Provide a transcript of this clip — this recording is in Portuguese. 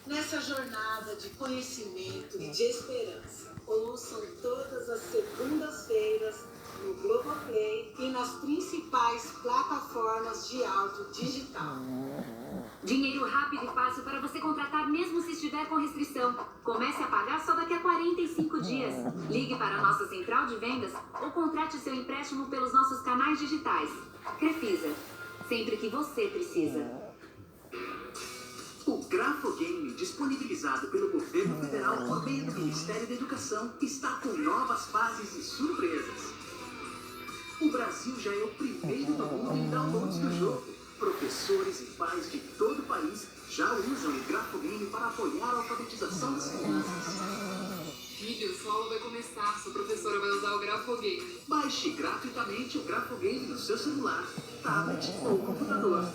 Nessa jornada de conhecimento e de esperança, ouçam todas as segundas-feiras no Globoplay e nas principais plataformas de áudio digital. Dinheiro rápido e fácil para você contratar mesmo se estiver com restrição. Comece a pagar só daqui a 45 dias. Ligue para a nossa central de vendas ou contrate seu empréstimo pelos nossos canais digitais. Crefisa, sempre que você precisa. O Grafogame, disponibilizado pelo governo federal por meio do Ministério da Educação, está com novas fases e surpresas. O Brasil já é o primeiro do mundo em downloads do jogo. Professores e pais de todo o país já usam o Grafogame para apoiar a alfabetização das crianças. Filho, sua aula vai começar. Sua professora vai usar o Grafogame. Baixe gratuitamente o Grafogame no seu celular, tablet ou computador.